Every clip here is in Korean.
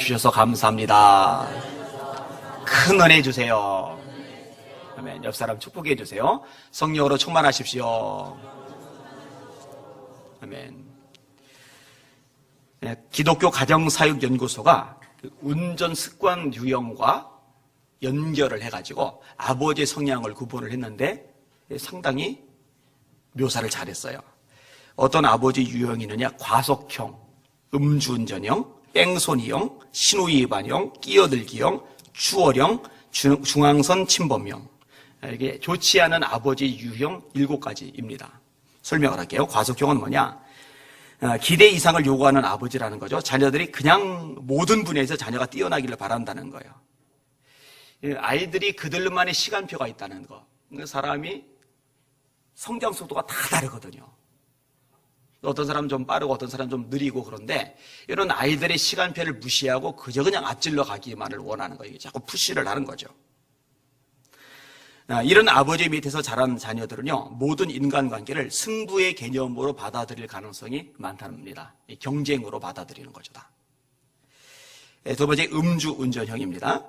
주셔서 감사합니다. 큰 은혜 주세요. 아멘. 옆 사람 축복해 주세요. 성령으로 충만하십시오. 아멘. 기독교 가정사육연구소가 운전 습관 유형과 연결을 해가지고 아버지의 성향을 구분을 했는데 상당히 묘사를 잘했어요. 어떤 아버지 유형이 있느냐? 과속형, 음주운전형, 뺑소니형, 신호위반형, 끼어들기형, 추월형, 중앙선 침범형. 이게 좋지 않은 아버지 유형 7가지입니다. 설명을 할게요. 과속형은 뭐냐? 기대 이상을 요구하는 아버지라는 거죠. 자녀들이 그냥 모든 분야에서 자녀가 뛰어나기를 바란다는 거예요. 아이들이 그들만의 시간표가 있다는 거. 사람이 성장 속도가 다 다르거든요. 어떤 사람은 좀 빠르고 어떤 사람은 좀 느리고 그런데 이런 아이들의 시간표를 무시하고 그저 그냥 앞질러 가기만을 원하는 거예요. 자꾸 푸시를 하는 거죠. 이런 아버지 밑에서 자란 자녀들은요, 모든 인간관계를 승부의 개념으로 받아들일 가능성이 많답니다. 경쟁으로 받아들이는 거죠. 다. 두 번째, 음주운전형입니다.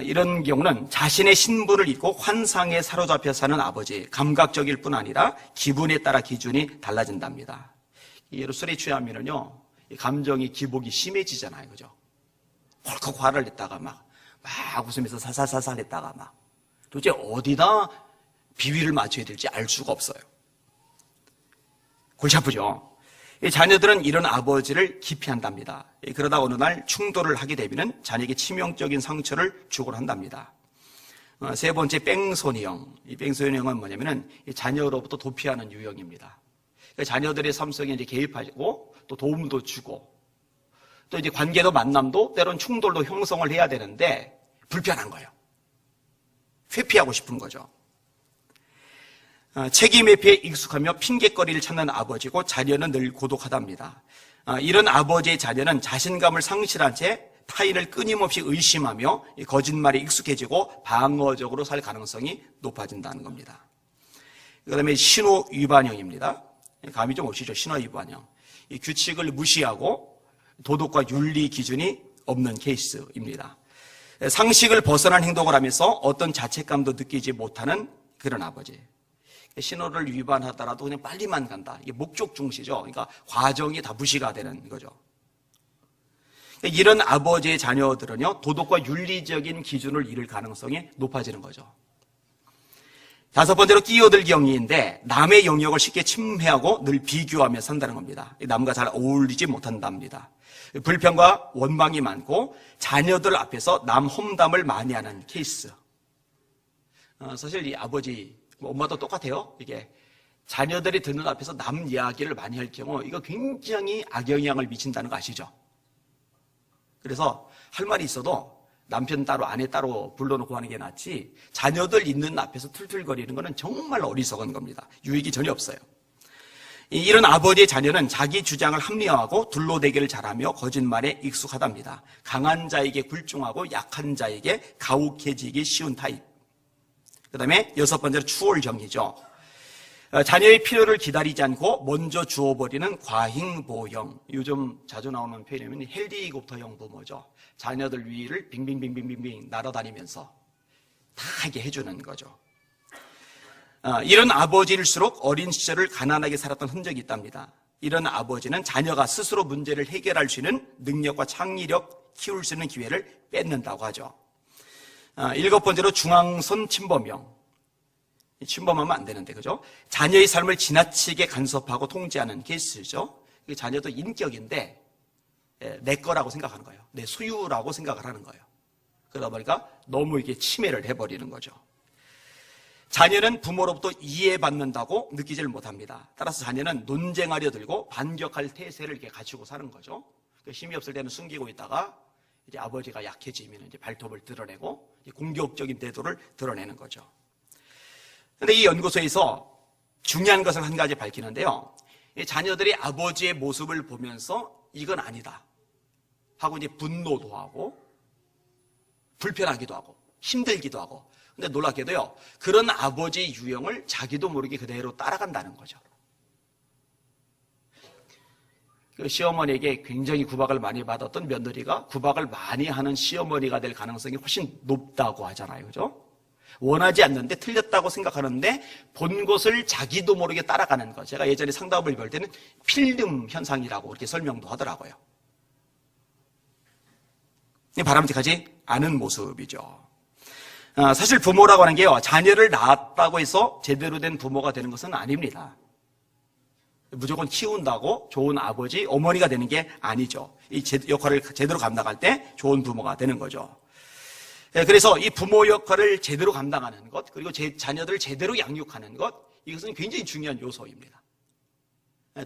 이런 경우는 자신의 신분을 잊고 환상에 사로잡혀 사는 아버지, 감각적일 뿐 아니라 기분에 따라 기준이 달라진답니다. 예로 술에 취하면은요, 감정이 기복이 심해지잖아요, 그죠? 헐컥 화를 냈다가 막 웃으면서 살살살살 했다가 막 도대체 어디다 비위를 맞춰야 될지 알 수가 없어요. 골치 아프죠? 자녀들은 이런 아버지를 기피한답니다. 그러다 어느 날 충돌을 하게 되면 자녀에게 치명적인 상처를 주곤 한답니다. 세 번째, 뺑소니형. 이 뺑소니형은 뭐냐면은 자녀로부터 도피하는 유형입니다. 자녀들의 삶 속에 이제 개입하고 또 도움도 주고 또 이제 관계도 만남도 때론 충돌도 형성을 해야 되는데 불편한 거예요. 회피하고 싶은 거죠. 책임 회피에 익숙하며 핑계거리를 찾는 아버지고 자녀는 늘 고독하답니다. 이런 아버지의 자녀는 자신감을 상실한 채 타인을 끊임없이 의심하며 거짓말에 익숙해지고 방어적으로 살 가능성이 높아진다는 겁니다. 그 다음에 신호 위반형입니다. 감이 좀 오시죠? 신호 위반형. 이 규칙을 무시하고 도덕과 윤리 기준이 없는 케이스입니다. 상식을 벗어난 행동을 하면서 어떤 자책감도 느끼지 못하는 그런 아버지. 신호를 위반하더라도 그냥 빨리만 간다. 이게 목적 중시죠. 그러니까 과정이 다 무시가 되는 거죠. 이런 아버지의 자녀들은요, 도덕과 윤리적인 기준을 잃을 가능성이 높아지는 거죠. 다섯 번째로 끼어들기형인데 남의 영역을 쉽게 침해하고 늘 비교하며 산다는 겁니다. 남과 잘 어울리지 못한답니다. 불평과 원망이 많고 자녀들 앞에서 남 험담을 많이 하는 케이스. 사실 이 아버지, 엄마도 똑같아요. 이게 자녀들이 듣는 앞에서 남 이야기를 많이 할 경우 이거 굉장히 악영향을 미친다는 거 아시죠? 그래서 할 말이 있어도 남편 따로 아내 따로 불러놓고 하는 게 낫지 자녀들 있는 앞에서 툴툴거리는 거는 정말 어리석은 겁니다. 유익이 전혀 없어요. 이런 아버지의 자녀는 자기 주장을 합리화하고 둘러대기를 잘하며 거짓말에 익숙하답니다. 강한 자에게 굴중하고 약한 자에게 가혹해지기 쉬운 타입. 그 다음에 여섯 번째로 추월형이죠. 자녀의 필요를 기다리지 않고 먼저 주어버리는 과잉보형. 요즘 자주 나오는 표현이면 헬리콥터형 부모죠. 자녀들 위를 빙빙빙빙빙 날아다니면서 다 하게 해주는 거죠. 이런 아버지일수록 어린 시절을 가난하게 살았던 흔적이 있답니다. 이런 아버지는 자녀가 스스로 문제를 해결할 수 있는 능력과 창의력 키울 수 있는 기회를 뺏는다고 하죠. 일곱 번째로 중앙선 침범형. 침범하면 안 되는데, 그죠? 자녀의 삶을 지나치게 간섭하고 통제하는 케이스죠. 자녀도 인격인데, 내 거라고 생각하는 거예요. 내 소유라고 생각을 하는 거예요. 그러다 보니까 너무 이게 침해를 해버리는 거죠. 자녀는 부모로부터 이해받는다고 느끼지를 못합니다. 따라서 자녀는 논쟁하려 들고 반격할 태세를 이렇게 갖추고 사는 거죠. 힘이 없을 때는 숨기고 있다가 이제 아버지가 약해지면 이제 발톱을 드러내고 공격적인 태도를 드러내는 거죠. 그런데 이 연구소에서 중요한 것을 한 가지 밝히는데요. 자녀들이 아버지의 모습을 보면서 이건 아니다 하고 이제 분노도 하고 불편하기도 하고 힘들기도 하고. 근데 놀랍게도요, 그런 아버지 유형을 자기도 모르게 그대로 따라간다는 거죠. 그 시어머니에게 굉장히 구박을 많이 받았던 며느리가 구박을 많이 하는 시어머니가 될 가능성이 훨씬 높다고 하잖아요. 그죠? 원하지 않는데 틀렸다고 생각하는데 본 것을 자기도 모르게 따라가는 것. 제가 예전에 상담을 볼 때는 필름 현상이라고 그렇게 설명도 하더라고요. 바람직하지 않은 모습이죠. 사실 부모라고 하는 게요, 자녀를 낳았다고 해서 제대로 된 부모가 되는 것은 아닙니다. 무조건 키운다고 좋은 아버지, 어머니가 되는 게 아니죠. 이 역할을 제대로 감당할 때 좋은 부모가 되는 거죠. 그래서 이 부모 역할을 제대로 감당하는 것, 그리고 자녀들을 제대로 양육하는 것, 이것은 굉장히 중요한 요소입니다.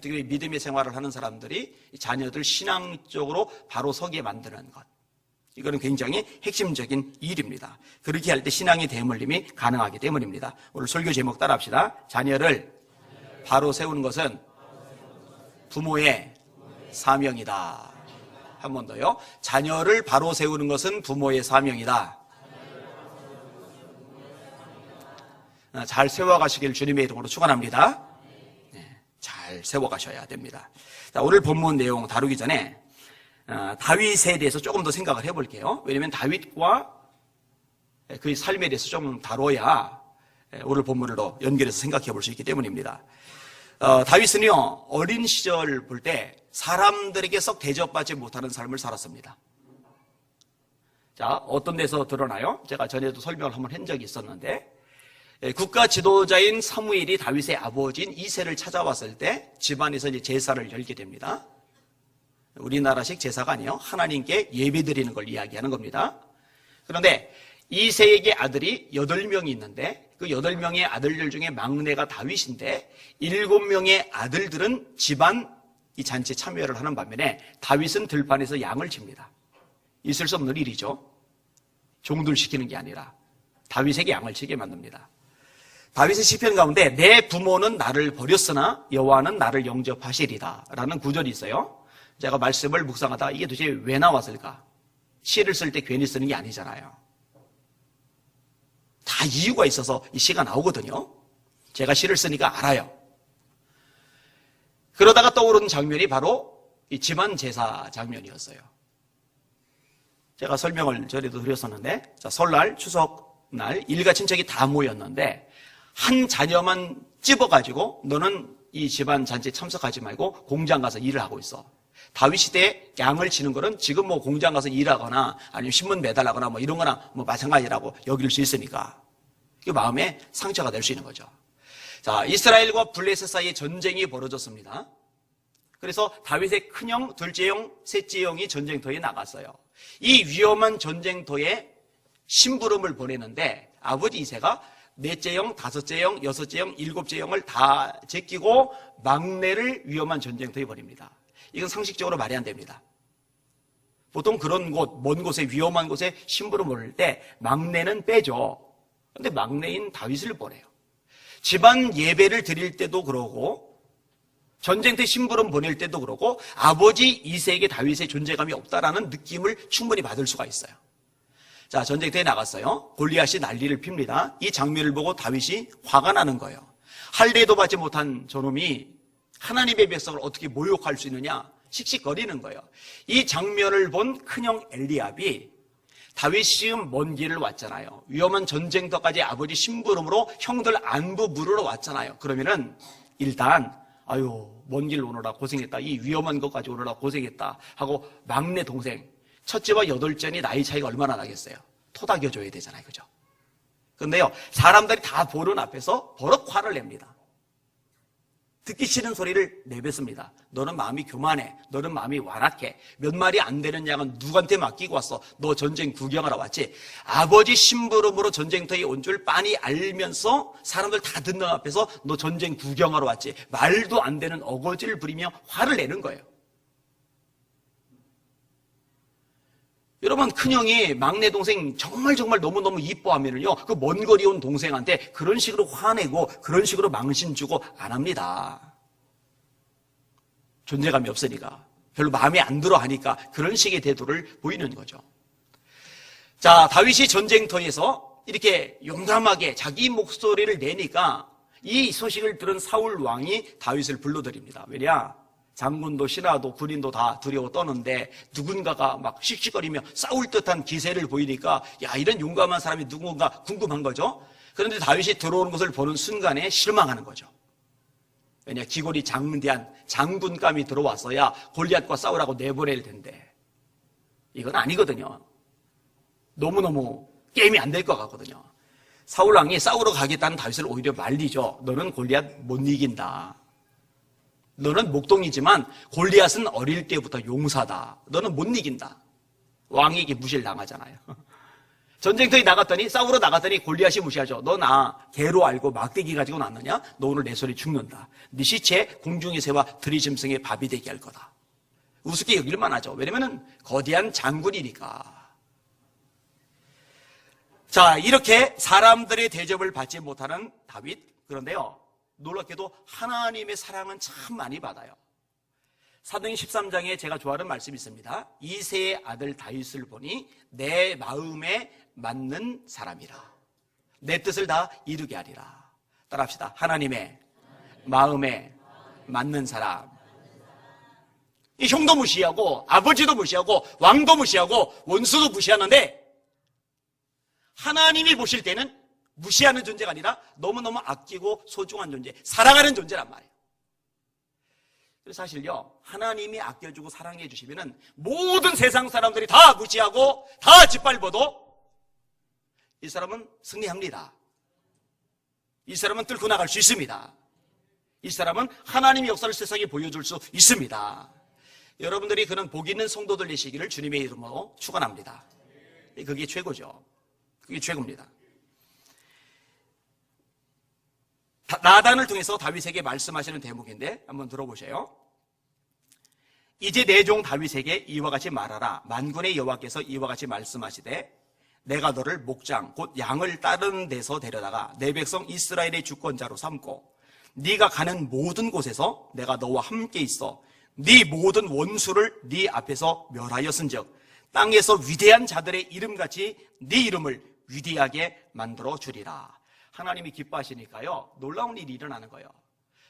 특히 믿음의 생활을 하는 사람들이 자녀들 신앙적으로 바로 서게 만드는 것, 이거는 굉장히 핵심적인 일입니다. 그렇게 할 때 신앙의 대물림이 가능하기 때문입니다. 오늘 설교 제목 따라합시다. 자녀를 바로 세우는 것은 부모의 사명이다. 한 번 더요. 자녀를 바로 세우는 것은 부모의 사명이다. 잘 세워가시길 주님의 이름으로 축원합니다. 잘 세워가셔야 됩니다. 자, 오늘 본문 내용 다루기 전에 다윗에 대해서 조금 더 생각을 해볼게요. 왜냐하면 다윗과 그의 삶에 대해서 좀 다뤄야 오늘 본문을 더 연결해서 생각해 볼 수 있기 때문입니다. 다윗은요, 어린 시절 볼 때 사람들에게 썩 대접받지 못하는 삶을 살았습니다. 자, 어떤 데서 드러나요? 제가 전에도 설명을 한번 한 적이 있었는데, 국가 지도자인 사무엘이 다윗의 아버지인 이새를 찾아왔을 때 집안에서 이제 제사를 열게 됩니다. 우리나라식 제사가 아니에요. 하나님께 예배드리는 걸 이야기하는 겁니다. 그런데 이새에게 아들이 8명이 있는데 그 8명의 아들들 중에 막내가 다윗인데 7명의 아들들은 집안 이 잔치에 참여를 하는 반면에 다윗은 들판에서 양을 칩니다. 있을 수 없는 일이죠. 종들 시키는 게 아니라 다윗에게 양을 치게 만듭니다. 다윗의 시편 가운데 내 부모는 나를 버렸으나 여호와는 나를 영접하시리다 라는 구절이 있어요. 제가 말씀을 묵상하다가 이게 도대체 왜 나왔을까? 시를 쓸 때 괜히 쓰는 게 아니잖아요. 다 이유가 있어서 이 시가 나오거든요. 제가 시를 쓰니까 알아요. 그러다가 떠오른 장면이 바로 이 집안 제사 장면이었어요. 제가 설명을 전에도 드렸었는데, 자, 설날, 추석날 일가 친척이 다 모였는데 한 자녀만 찝어가지고 너는 이 집안 잔치에 참석하지 말고 공장 가서 일을 하고 있어. 다윗 시대에 양을 치는 거는 지금 뭐 공장 가서 일하거나 아니면 신문 매달하거나 뭐 이런 거나 뭐 마찬가지라고 여길 수 있으니까 그 마음에 상처가 될 수 있는 거죠. 자, 이스라엘과 블레셋 사이에 전쟁이 벌어졌습니다. 그래서 다윗의 큰형, 둘째형, 셋째형이 전쟁터에 나갔어요. 이 위험한 전쟁터에 심부름을 보내는데 아버지 이새가 넷째 형, 다섯째 형, 여섯째 형, 일곱째 형을 다 제끼고 막내를 위험한 전쟁터에 버립니다. 이건 상식적으로 말이 안 됩니다. 보통 그런 곳, 먼 곳에 위험한 곳에 심부름 올 때 막내는 빼죠. 그런데 막내인 다윗을 보내요. 집안 예배를 드릴 때도 그러고 전쟁터 심부름 보낼 때도 그러고 아버지 이새에게 다윗의 존재감이 없다라는 느낌을 충분히 받을 수가 있어요. 자, 전쟁터에 나갔어요. 골리앗이 난리를 핍니다. 이 장면을 보고 다윗이 화가 나는 거예요. 할례도 받지 못한 저놈이 하나님의 백성을 어떻게 모욕할 수 있느냐 씩씩거리는 거예요. 이 장면을 본 큰형 엘리압이 다윗이 지금 먼 길을 왔잖아요. 위험한 전쟁터까지 아버지 심부름으로 형들 안부 물으러 왔잖아요. 그러면은 일단 아유 먼 길 오느라 고생했다. 이 위험한 것까지 오느라 고생했다 하고 막내 동생 첫째와 8째니 나이 차이가 얼마나 나겠어요. 토닥여줘야 되잖아요. 그죠? 그런데요 사람들이 다 보는 앞에서 버럭 화를 냅니다. 듣기 싫은 소리를 내뱉습니다. 너는 마음이 교만해. 너는 마음이 완악해. 몇 마리 안 되는 양은 누구한테 맡기고 왔어? 너 전쟁 구경하러 왔지? 아버지 심부름으로 전쟁터에 온 줄 빤히 알면서 사람들 다 듣는 앞에서 너 전쟁 구경하러 왔지? 말도 안 되는 어거지를 부리며 화를 내는 거예요. 여러분, 큰형이 막내 동생 정말 너무너무 이뻐하면은요, 그 먼 거리 온 동생한테 그런 식으로 화내고 그런 식으로 망신 주고 안 합니다. 존재감이 없으니까. 별로 마음에 안 들어 하니까 그런 식의 태도를 보이는 거죠. 자, 다윗이 전쟁터에서 이렇게 용감하게 자기 목소리를 내니까 이 소식을 들은 사울 왕이 다윗을 불러들입니다. 왜냐? 장군도 신하도 군인도 다 두려워 떠는데 누군가가 막 씩씩거리며 싸울 듯한 기세를 보이니까 야, 이런 용감한 사람이 누군가 궁금한 거죠. 그런데 다윗이 들어오는 것을 보는 순간에 실망하는 거죠. 왜냐, 기골이 장대한 장군감이 들어왔어야 골리앗과 싸우라고 내보낼 텐데 이건 아니거든요. 너무너무 게임이 안 될 것 같거든요. 사울 왕이 싸우러 가겠다는 다윗을 오히려 말리죠. 너는 골리앗 못 이긴다. 너는 목동이지만 골리앗은 어릴 때부터 용사다. 너는 못 이긴다. 왕에게 무시를 당하잖아요. 전쟁터에 나갔더니, 싸우러 나갔더니 골리앗이 무시하죠. 너 나 개로 알고 막대기 가지고 났느냐? 너 오늘 내 손에 죽는다. 네 시체 공중의 새와 들이짐승의 밥이 되게 할 거다. 우습게 여길만 하죠. 왜냐면은 거대한 장군이니까. 자, 이렇게 사람들의 대접을 받지 못하는 다윗. 그런데요, 놀랍게도 하나님의 사랑은 참 많이 받아요. 사도행 13장에 제가 좋아하는 말씀이 있습니다. 이새의 아들 다윗을 보니 내 마음에 맞는 사람이라. 내 뜻을 다 이루게 하리라. 따라합시다. 하나님의 마음에 맞는 사람. 이 형도 무시하고 아버지도 무시하고 왕도 무시하고 원수도 무시하는데 하나님이 보실 때는 무시하는 존재가 아니라 너무너무 아끼고 소중한 존재, 사랑하는 존재란 말이에요. 그래서 사실요, 하나님이 아껴주고 사랑해 주시면은 모든 세상 사람들이 다 무시하고 다 짓밟아도 이 사람은 승리합니다. 이 사람은 뚫고 나갈 수 있습니다. 이 사람은 하나님의 역사를 세상에 보여줄 수 있습니다. 여러분들이 그런 복 있는 성도들 되시기를 주님의 이름으로 축원합니다. 그게 최고죠. 그게 최고입니다. 나단을 통해서 다윗에게 말씀하시는 대목인데 한번 들어보세요. 이제 내 종 다윗에게 이와 같이 말하라. 만군의 여호와께서 이와 같이 말씀하시되 내가 너를 목장 곧 양을 따르는 데서 데려다가 내 백성 이스라엘의 주권자로 삼고 네가 가는 모든 곳에서 내가 너와 함께 있어 네 모든 원수를 네 앞에서 멸하였은즉 땅에서 위대한 자들의 이름같이 네 이름을 위대하게 만들어 주리라. 하나님이 기뻐하시니까요, 놀라운 일이 일어나는 거예요.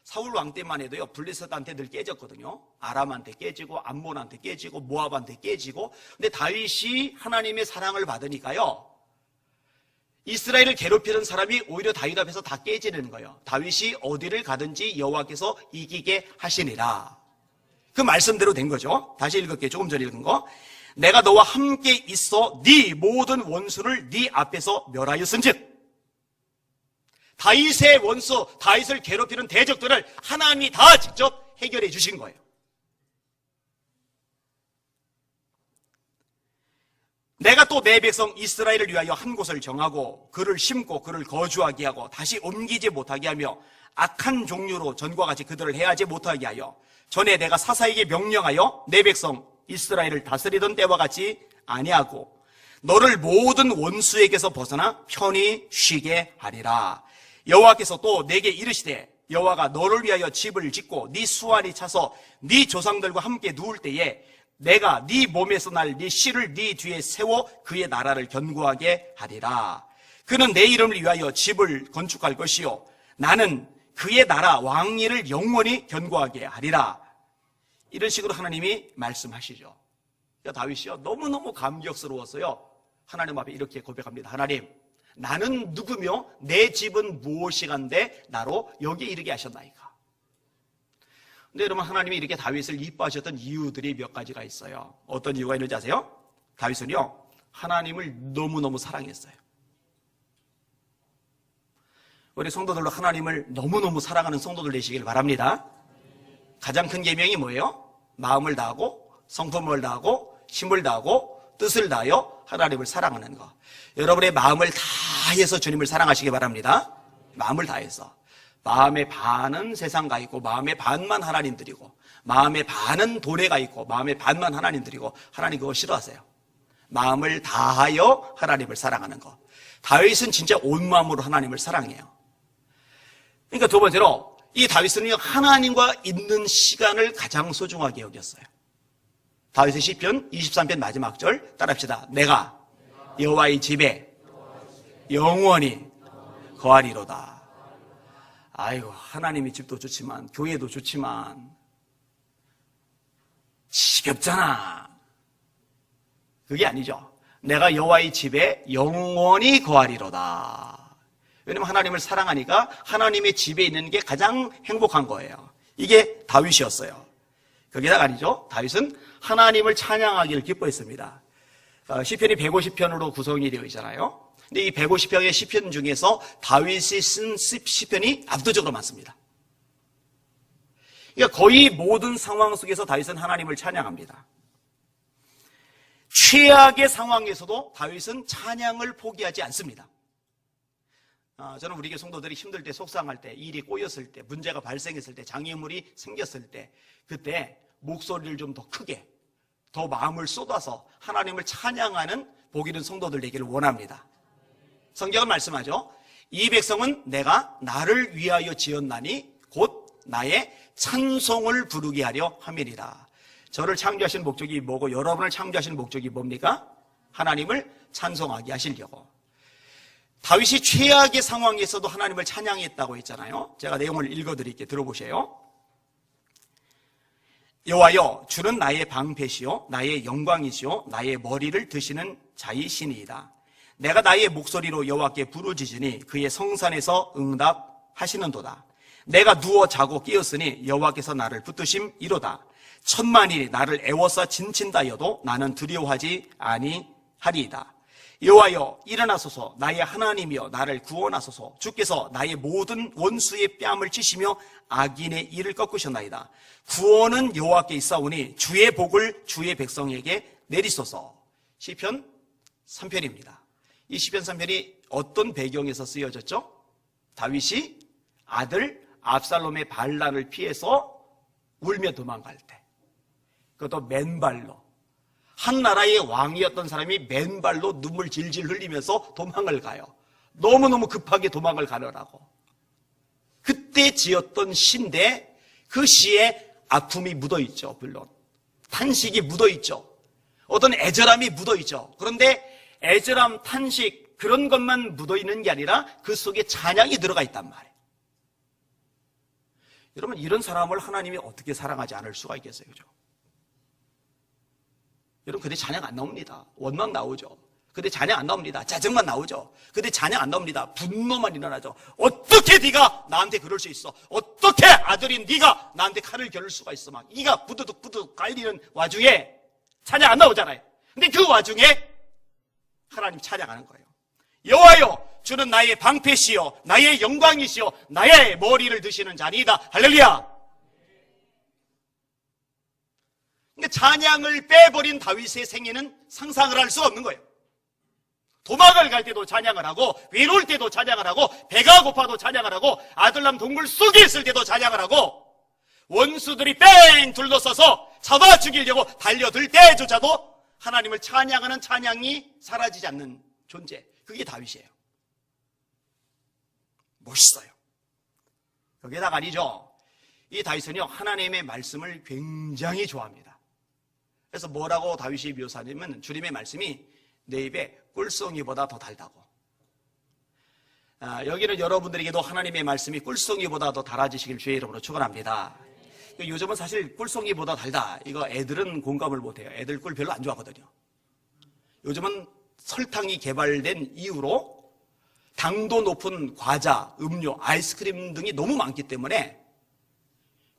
사울 왕 때만 해도요, 블레셋한테 늘 깨졌거든요. 아람한테 깨지고 암몬한테 깨지고 모압한테 깨지고. 근데 다윗이 하나님의 사랑을 받으니까요, 이스라엘을 괴롭히는 사람이 오히려 다윗 앞에서 다 깨지는 거예요. 다윗이 어디를 가든지 여호와께서 이기게 하시니라. 그 말씀대로 된 거죠. 다시 읽을게요. 조금 전에 읽은 거. 내가 너와 함께 있어 네 모든 원수를 네 앞에서 멸하였은즉, 다윗의 원수, 다윗을 괴롭히는 대적들을 하나님이 다 직접 해결해 주신 거예요. 내가 또 내 백성 이스라엘을 위하여 한 곳을 정하고 그를 심고 그를 거주하게 하고 다시 옮기지 못하게 하며 악한 종류로 전과 같이 그들을 해하지 못하게 하여 전에 내가 사사에게 명령하여 내 백성 이스라엘을 다스리던 때와 같이 아니하고 너를 모든 원수에게서 벗어나 편히 쉬게 하리라. 여호와께서 또 내게 이르시되 여호와가 너를 위하여 집을 짓고 네 수완이 차서 네 조상들과 함께 누울 때에 내가 네 몸에서 날 네 씨를 네 뒤에 세워 그의 나라를 견고하게 하리라. 그는 내 이름을 위하여 집을 건축할 것이요 나는 그의 나라 왕위를 영원히 견고하게 하리라. 이런 식으로 하나님이 말씀하시죠. 다윗이요, 너무너무 감격스러웠어요. 하나님 앞에 이렇게 고백합니다. 하나님, 나는 누구며 내 집은 무엇이간데 나로 여기에 이르게 하셨나이까. 근데 여러분, 하나님이 이렇게 다윗을 이뻐하셨던 이유들이 몇 가지가 있어요. 어떤 이유가 있는지 아세요? 다윗은요, 하나님을 너무너무 사랑했어요. 우리 성도들로 하나님을 너무너무 사랑하는 성도들 되시길 바랍니다. 가장 큰 계명이 뭐예요? 마음을 다하고 성품을 다하고 힘을 다하고 뜻을 다하여 하나님을 사랑하는 것. 여러분의 마음을 다해서 주님을 사랑하시기 바랍니다. 마음을 다해서. 마음의 반은 세상 가 있고 마음의 반만 하나님 드리고 마음의 반은 돈에 가 있고 마음의 반만 하나님 드리고, 하나님 그거 싫어하세요. 마음을 다하여 하나님을 사랑하는 것. 다윗은 진짜 온 마음으로 하나님을 사랑해요. 그러니까 두 번째로 이 다윗은 하나님과 있는 시간을 가장 소중하게 여겼어요. 다윗의 시편 23편 마지막 절 따라합시다. 내가 여호와의 집에 영원히 거하리로다. 아이고, 하나님의 집도 좋지만 교회도 좋지만 지겹잖아. 그게 아니죠. 내가 여호와의 집에 영원히 거하리로다. 왜냐하면 하나님을 사랑하니까 하나님의 집에 있는 게 가장 행복한 거예요. 이게 다윗이었어요. 그게다가 아니죠. 다윗은 하나님을 찬양하기를 기뻐했습니다. 시편이 150편으로 구성이 되어 있잖아요. 근데 이 150편의 시편 중에서 다윗이 쓴 시편이 압도적으로 많습니다. 그러니까 거의 모든 상황 속에서 다윗은 하나님을 찬양합니다. 최악의 상황에서도 다윗은 찬양을 포기하지 않습니다. 저는 우리 교회 성도들이 힘들 때, 속상할 때, 일이 꼬였을 때, 문제가 발생했을 때, 장애물이 생겼을 때, 그때 목소리를 좀 더 크게, 더 마음을 쏟아서 하나님을 찬양하는 복 있는 성도들 되기를 원합니다. 성경은 말씀하죠. 이 백성은 내가 나를 위하여 지었나니 곧 나의 찬송을 부르게 하려 함이니라. 저를 창조하신 목적이 뭐고 여러분을 창조하신 목적이 뭡니까? 하나님을 찬송하게 하시려고. 다윗이 최악의 상황에서도 하나님을 찬양했다고 했잖아요. 제가 내용을 읽어드릴게요. 들어보세요. 여호와여, 주는 나의 방패시요 나의 영광이시요 나의 머리를 드시는 자이시니이다. 내가 나의 목소리로 여호와께 부르짖으니 그의 성산에서 응답하시는도다. 내가 누워 자고 깨었으니 여호와께서 나를 붙드심이로다. 천만이 나를 애워싸 진친다여도 나는 두려워하지 아니하리이다. 여호와여, 일어나소서. 나의 하나님이여 나를 구원하소서. 주께서 나의 모든 원수의 뺨을 치시며 악인의 이를 꺾으셨나이다. 구원은 여호와께 있사오니 주의 복을 주의 백성에게 내리소서. 시편 3편입니다. 이 시편 3편이 어떤 배경에서 쓰여졌죠? 다윗이 아들 압살롬의 반란을 피해서 울며 도망갈 때, 그것도 맨발로, 한 나라의 왕이었던 사람이 맨발로 눈물 질질 흘리면서 도망을 가요. 너무너무 급하게 도망을 가느라고. 그때 지었던 시인데 그 시에 아픔이 묻어있죠. 물론 탄식이 묻어있죠. 어떤 애절함이 묻어있죠. 그런데 애절함, 탄식 그런 것만 묻어있는 게 아니라 그 속에 찬양이 들어가 있단 말이에요. 여러분, 이런 사람을 하나님이 어떻게 사랑하지 않을 수가 있겠어요? 그죠? 여러분, 근데 찬양 안 나옵니다. 원망 나오죠. 근데 찬양 안 나옵니다. 짜증만 나오죠. 근데 찬양 안 나옵니다. 분노만 일어나죠. 어떻게 네가 나한테 그럴 수 있어? 어떻게 아들인 네가 나한테 칼을 겨룰 수가 있어? 막 이가 부두둑 갈리는 와중에 찬양 안 나오잖아요. 근데 그 와중에 하나님 찬양하는 거예요. 여호와여, 주는 나의 방패시요 나의 영광이시요 나의 머리를 드시는 자니이다. 할렐루야. 그러니까 찬양을 빼버린 다윗의 생애는 상상을 할 수 없는 거예요. 도망을 갈 때도 찬양을 하고, 외로울 때도 찬양을 하고, 배가 고파도 찬양을 하고, 아들남 동굴 속에 있을 때도 찬양을 하고, 원수들이 뺑 둘러서서 잡아 죽이려고 달려들 때조차도 하나님을 찬양하는 찬양이 사라지지 않는 존재, 그게 다윗이에요. 멋있어요. 거기에다가 아니죠. 이 다윗은요, 하나님의 말씀을 굉장히 좋아합니다. 그래서 뭐라고 다윗이 묘사하냐면, 주님의 말씀이 내 입에 꿀송이보다 더 달다고. 여기는 여러분들에게도 하나님의 말씀이 꿀송이보다 더 달아지시길 주의 이름으로 축원합니다. 요즘은 사실 꿀송이보다 달다, 이거 애들은 공감을 못해요. 애들 꿀 별로 안 좋아하거든요. 요즘은 설탕이 개발된 이후로 당도 높은 과자, 음료, 아이스크림 등이 너무 많기 때문에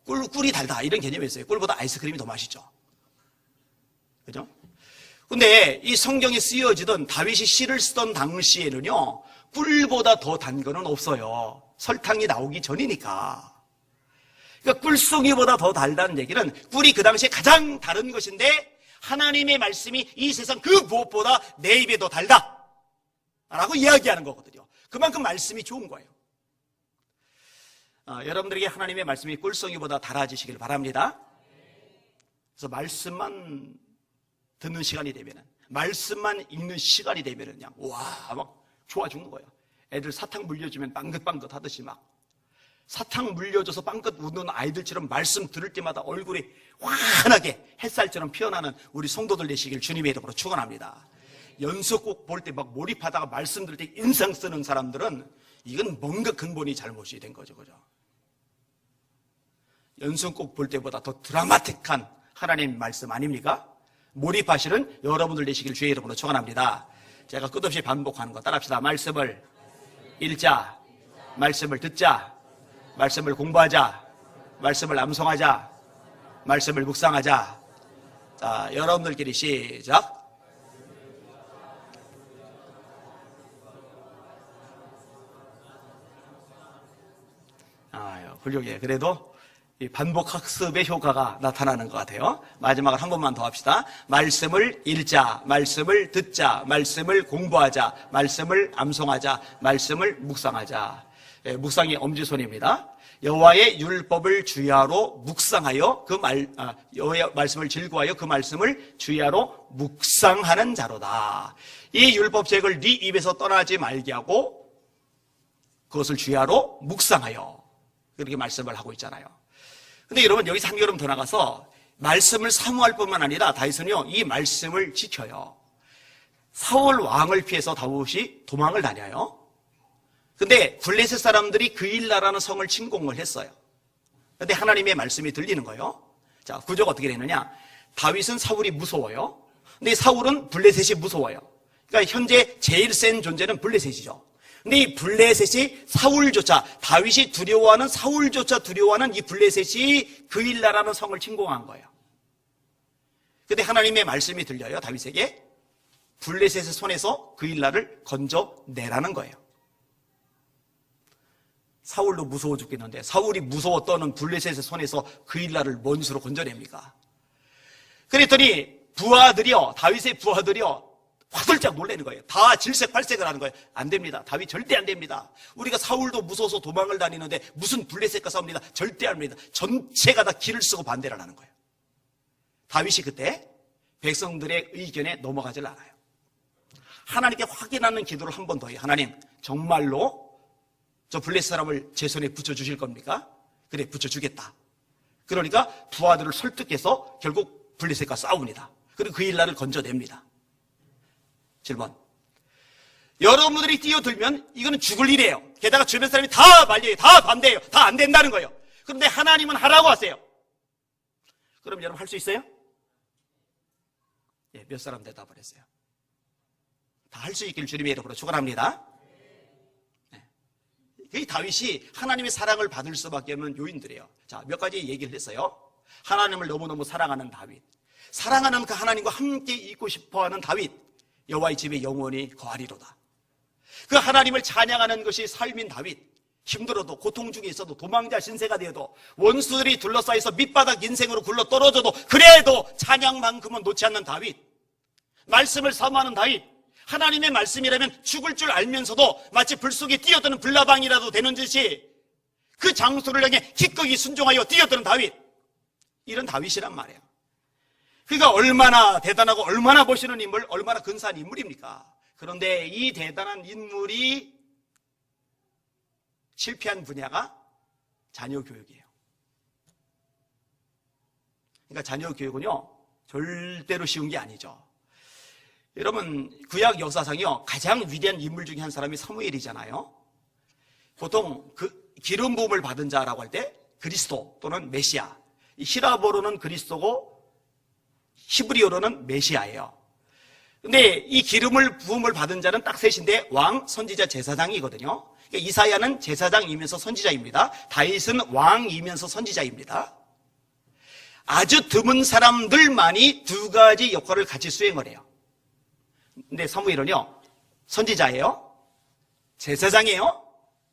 꿀이 달다 이런 개념이 있어요. 꿀보다 아이스크림이 더 맛있죠. 그죠? 근데 이 성경에 쓰여지던 다윗이 시를 쓰던 당시에는요, 꿀보다 더 단 거는 없어요. 설탕이 나오기 전이니까. 그러니까 꿀송이보다 더 달다는 얘기는 꿀이 그 당시에 가장 다른 것인데 하나님의 말씀이 이 세상 그 무엇보다 내 입에 더 달다 라고 이야기하는 거거든요. 그만큼 말씀이 좋은 거예요. 여러분들에게 하나님의 말씀이 꿀송이보다 달아지시길 바랍니다. 그래서 말씀만 듣는 시간이 되면은, 말씀만 읽는 시간이 되면은 그냥 막 좋아 죽는 거예요. 애들 사탕 물려주면 빵긋빵긋 하듯이 막 사탕 물려줘서 빵긋 웃는 아이들처럼 말씀 들을 때마다 얼굴이 환하게 햇살처럼 피어나는 우리 성도들 되시길 주님의 이름으로 축원합니다. 연속곡 볼 때 막 몰입하다가 말씀 들을 때 인상 쓰는 사람들은 이건 뭔가 근본이 잘못이 된 거죠. 그죠? 연속곡 볼 때보다 더 드라마틱한 하나님 말씀 아닙니까? 몰입하시는 여러분들 되시길 주의 이름으로 축원합니다. 제가 끝없이 반복하는 거 따라합시다. 말씀을 읽자, 말씀을 듣자, 말씀을 공부하자, 말씀을 암송하자, 말씀을 묵상하자. 자, 여러분들끼리 시작. 훌륭해. 그래도 이 반복 학습의 효과가 나타나는 것 같아요. 마지막으로 한 번만 더 합시다. 말씀을 읽자, 말씀을 듣자, 말씀을 공부하자, 말씀을 암송하자, 말씀을 묵상하자. 예, 묵상이 엄지손입니다. 여호와의 율법을 주야로 묵상하여 여호와의 말씀을 즐거워하여 그 말씀을 주야로 묵상하는 자로다. 이 율법책을 네 입에서 떠나지 말게 하고 그것을 주야로 묵상하여, 그렇게 말씀을 하고 있잖아요. 근데 여러분, 여기서 한 걸음 더 나가서 말씀을 사모할 뿐만 아니라 다윗은요, 이 말씀을 지켜요. 사울 왕을 피해서 다윗이 도망을 다녀요. 근데 블레셋 사람들이 그일라라는 성을 침공을 했어요. 근데 하나님의 말씀이 들리는 거예요. 자, 구조가 어떻게 되느냐? 다윗은 사울이 무서워요. 근데 사울은 블레셋이 무서워요. 그러니까 현재 제일 센 존재는 블레셋이죠. 근데 이 블레셋이 사울조차, 다윗이 두려워하는 사울조차 두려워하는 이 블레셋이 그일라라는 성을 침공한 거예요. 근데 하나님의 말씀이 들려요, 다윗에게. 블레셋의 손에서 그일라를 건져내라는 거예요. 사울도 무서워 죽겠는데 사울이 무서워 떠는 블레셋의 손에서 그일라를 뭔 수로 건져냅니까? 그랬더니 다윗의 부하들이요, 화들짝 놀라는 거예요. 다 질색팔색을 하는 거예요. 안 됩니다. 다윗 절대 안 됩니다. 우리가 사울도 무서워서 도망을 다니는데 무슨 블레셋과 싸웁니다. 절대 안 합니다. 전체가 다 길을 쓰고 반대를 하는 거예요. 다윗이 그때 백성들의 의견에 넘어가질 않아요. 하나님께 확인하는 기도를 한 번 더 해요. 하나님, 정말로 저 블레셋 사람을 제 손에 붙여주실 겁니까? 그래, 붙여주겠다. 그러니까 부하들을 설득해서 결국 블레셋과 싸웁니다. 그리고 그일라를 건져냅니다. 7번. 여러분들이 뛰어들면 이거는 죽을 일이에요. 게다가 주변 사람이 다 말려요. 다 반대해요. 다 안 된다는 거예요. 그런데 하나님은 하라고 하세요. 그럼 여러분 할 수 있어요? 예, 몇 사람 대답을 했어요? 다 할 수 있길 주님의 이름으로 축원합니다. 네. 이 다윗이 하나님의 사랑을 받을 수밖에 없는 요인들이에요. 자, 몇 가지 얘기를 했어요. 하나님을 너무너무 사랑하는 다윗, 사랑하는 그 하나님과 함께 있고 싶어하는 다윗, 여호와의 집에 영원히 거하리로다. 그 하나님을 찬양하는 것이 삶인 다윗, 힘들어도 고통 중에 있어도 도망자 신세가 되어도 원수들이 둘러싸여서 밑바닥 인생으로 굴러 떨어져도 그래도 찬양만큼은 놓지 않는 다윗, 말씀을 사모하는 다윗, 하나님의 말씀이라면 죽을 줄 알면서도 마치 불 속에 뛰어드는 불나방이라도 되는 듯이 그 장소를 향해 기꺼이 순종하여 뛰어드는 다윗, 이런 다윗이란 말이에요. 그러니까 얼마나 대단하고 얼마나 멋있는 인물, 얼마나 근사한 인물입니까? 그런데 이 대단한 인물이 실패한 분야가 자녀 교육이에요. 그러니까 자녀 교육은요, 절대로 쉬운 게 아니죠. 여러분, 구약 역사상이요, 가장 위대한 인물 중에 한 사람이 사무엘이잖아요. 보통 그 기름 부음을 받은 자라고 할 때 그리스도 또는 메시아, 히라보로는 그리스도고 히브리어로는 메시아예요. 근데 이 기름을 부음을 받은 자는 딱 셋인데 왕, 선지자, 제사장이거든요. 그러니까 이사야는 제사장이면서 선지자입니다. 다윗은 왕이면서 선지자입니다. 아주 드문 사람들만이 두 가지 역할을 같이 수행을 해요. 근데 사무엘은요, 선지자예요, 제사장이에요,